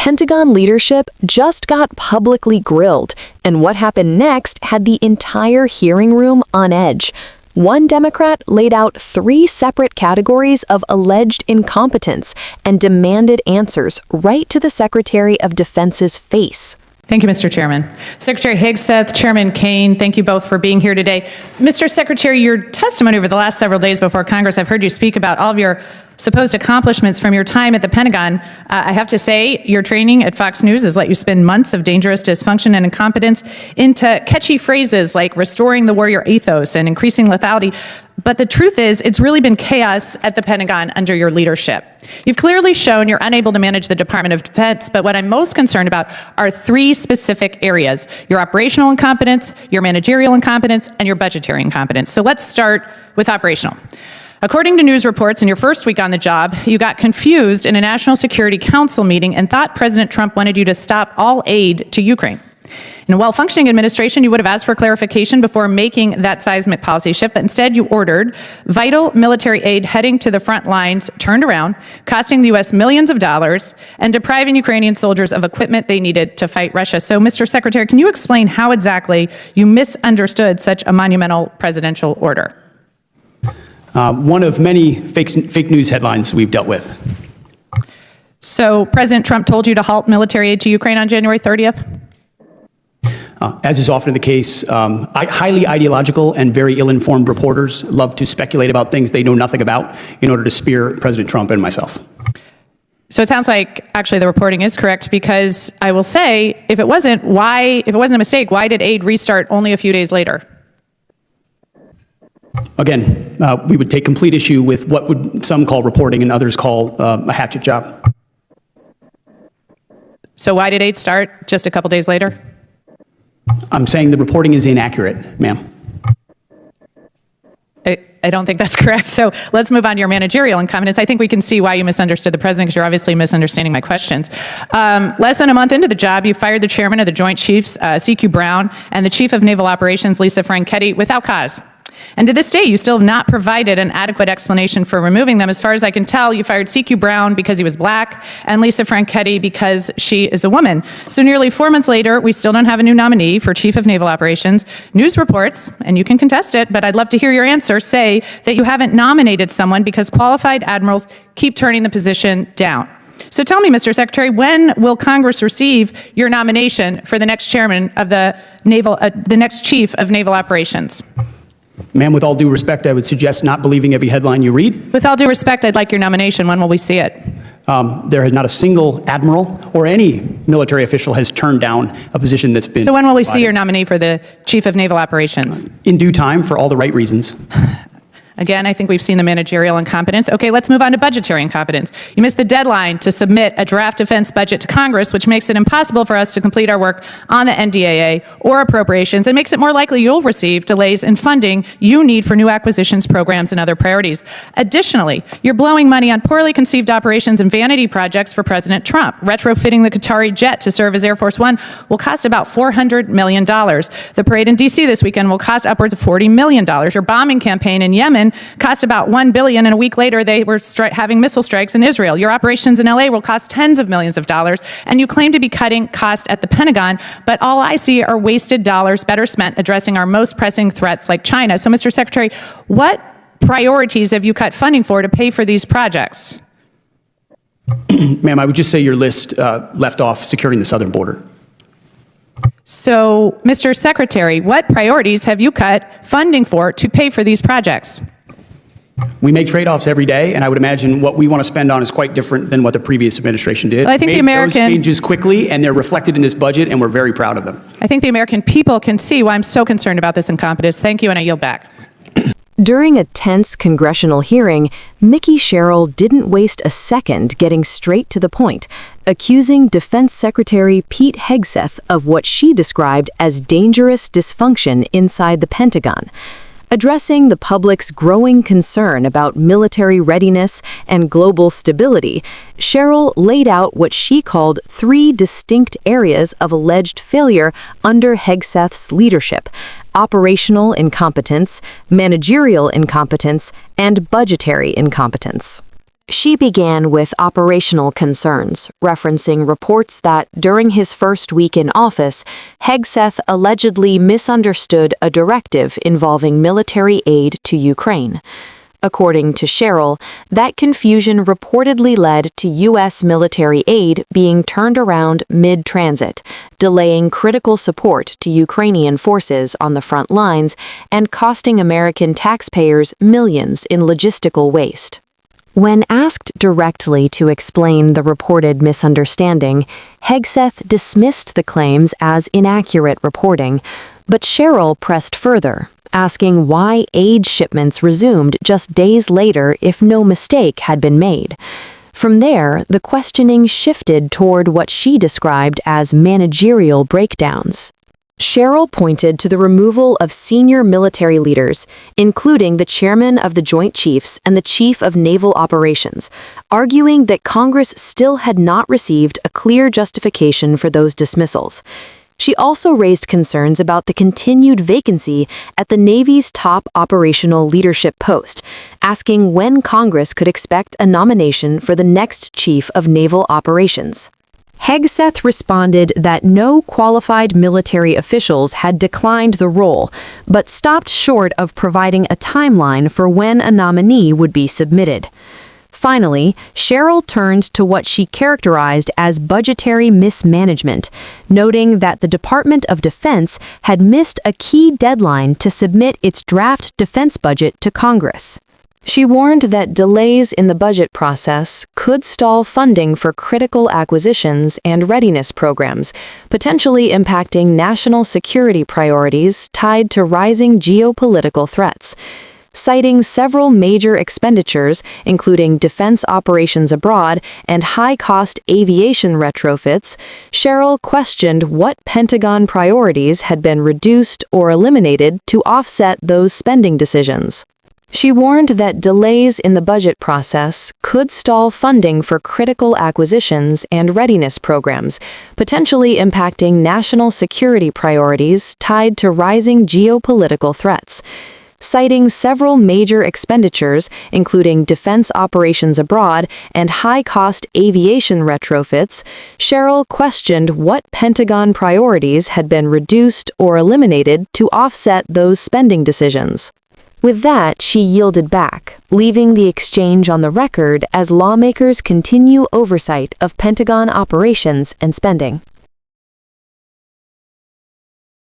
Pentagon leadership just got publicly grilled, and what happened next had the entire hearing room on edge. One Democrat laid out 3 separate categories of alleged incompetence and demanded answers right to the Secretary of Defense's face. Thank you, Mr. Chairman. Secretary Hegseth, Chairman Kane, thank you both for being here today. Mr. Secretary, your testimony over the last several days before Congress, I've heard you speak about all of your supposed accomplishments from your time at the Pentagon. I have to say, your training at Fox News has let you spin months of dangerous dysfunction and incompetence into catchy phrases like restoring the warrior ethos and increasing lethality. But the truth is, it's really been chaos at the Pentagon under your leadership. You've clearly shown you're unable to manage the Department of Defense, but what I'm most concerned about are 3 specific areas: your operational incompetence, your managerial incompetence, and your budgetary incompetence. So let's start with operational. According to news reports, in your first week on the job, you got confused in a National Security Council meeting and thought President Trump wanted you to stop all aid to Ukraine. In a well-functioning administration, you would have asked for clarification before making that seismic policy shift, but instead you ordered vital military aid heading to the front lines turned around, costing the U.S. millions of dollars and depriving Ukrainian soldiers of equipment they needed to fight Russia. So, Mr. Secretary, can you explain how exactly you misunderstood such a monumental presidential order? One of many fake news headlines we've dealt with. So President Trump told you to halt military aid to Ukraine on January 30th? As is often the case, highly ideological and very ill-informed reporters love to speculate about things they know nothing about in order to spear President Trump and myself. So it sounds like actually the reporting is correct, because I will say, if it wasn't a mistake, why did aid restart only a few days later? Again, we would take complete issue with what would some call reporting and others call a hatchet job. So why did aid start just a couple days later? I'm saying the reporting is inaccurate, ma'am. I don't think that's correct. So let's move on to your managerial incompetence. I think we can see why you misunderstood the president, because you're obviously misunderstanding my questions. Less than a month into the job, you fired the chairman of the Joint Chiefs, C.Q. Brown, and the chief of naval operations, Lisa Franchetti, without cause. And to this day, you still have not provided an adequate explanation for removing them. As far as I can tell, you fired C.Q. Brown because he was black and Lisa Franchetti because she is a woman. So nearly 4 months later, we still don't have a new nominee for Chief of Naval Operations. News reports, and you can contest it, but I'd love to hear your answer, say that you haven't nominated someone because qualified admirals keep turning the position down. So tell me, Mr. Secretary, when will Congress receive your nomination for the next chairman of the next Chief of Naval Operations? Ma'am, with all due respect, I would suggest not believing every headline you read. With all due respect, I'd like your nomination. When will we see it? There has not a single admiral or any military official has turned down a position that's been So when will we provided. see your nominee for the Chief of Naval Operations? In due time, for all the right reasons. Again, I think we've seen the managerial incompetence. Okay, let's move on to budgetary incompetence. You missed the deadline to submit a draft defense budget to Congress, which makes it impossible for us to complete our work on the NDAA or appropriations, and makes it more likely you'll receive delays in funding you need for new acquisitions, programs, and other priorities. Additionally, you're blowing money on poorly conceived operations and vanity projects for President Trump. Retrofitting the Qatari jet to serve as Air Force One will cost about $400 million. The parade in D.C. this weekend will cost upwards of $40 million. Your bombing campaign in Yemen cost about $1 billion, and a week later they were having missile strikes in Israel. Your operations in LA will cost tens of millions of dollars, and you claim to be cutting costs at the Pentagon, but all I see are wasted dollars better spent addressing our most pressing threats like China. So, Mr. Secretary, what priorities have you cut funding for to pay for these projects? Ma'am, I would just say your list left off securing the southern border. So, Mr. Secretary, what priorities have you cut funding for to pay for these projects? We make trade-offs every day, and I would imagine what we want to spend on is quite different than what the previous administration did. Well, I think those changes quickly, and they're reflected in this budget, and we're very proud of them. I think the American people can see why I'm so concerned about this incompetence. Thank you, and I yield back. During a tense congressional hearing, Mikie Sherrill didn't waste a second getting straight to the point, accusing Defense Secretary Pete Hegseth of what she described as dangerous dysfunction inside the Pentagon. Addressing the public's growing concern about military readiness and global stability, Sherrill laid out what she called 3 distinct areas of alleged failure under Hegseth's leadership: operational incompetence, managerial incompetence, and budgetary incompetence. She began with operational concerns, referencing reports that, during his first week in office, Hegseth allegedly misunderstood a directive involving military aid to Ukraine. According to Sherrill, that confusion reportedly led to U.S. military aid being turned around mid-transit, delaying critical support to Ukrainian forces on the front lines and costing American taxpayers millions in logistical waste. When asked directly to explain the reported misunderstanding, Hegseth dismissed the claims as inaccurate reporting, but Sherrill pressed further, asking why aid shipments resumed just days later if no mistake had been made. From there, the questioning shifted toward what she described as managerial breakdowns. Sherrill pointed to the removal of senior military leaders, including the chairman of the Joint Chiefs and the chief of naval operations, arguing that Congress still had not received a clear justification for those dismissals. She also raised concerns about the continued vacancy at the Navy's top operational leadership post, asking when Congress could expect a nomination for the next chief of naval operations. Hegseth responded that no qualified military officials had declined the role, but stopped short of providing a timeline for when a nominee would be submitted. Finally, Sherrill turned to what she characterized as budgetary mismanagement, noting that the Department of Defense had missed a key deadline to submit its draft defense budget to Congress. She warned that delays in the budget process could stall funding for critical acquisitions and readiness programs, potentially impacting national security priorities tied to rising geopolitical threats. Citing several major expenditures, including defense operations abroad and high-cost aviation retrofits, Sherrill questioned what Pentagon priorities had been reduced or eliminated to offset those spending decisions. She warned that delays in the budget process could stall funding for critical acquisitions and readiness programs, potentially impacting national security priorities tied to rising geopolitical threats. Citing several major expenditures, including defense operations abroad and high-cost aviation retrofits, Sherrill questioned what Pentagon priorities had been reduced or eliminated to offset those spending decisions. With that, she yielded back, leaving the exchange on the record as lawmakers continue oversight of Pentagon operations and spending.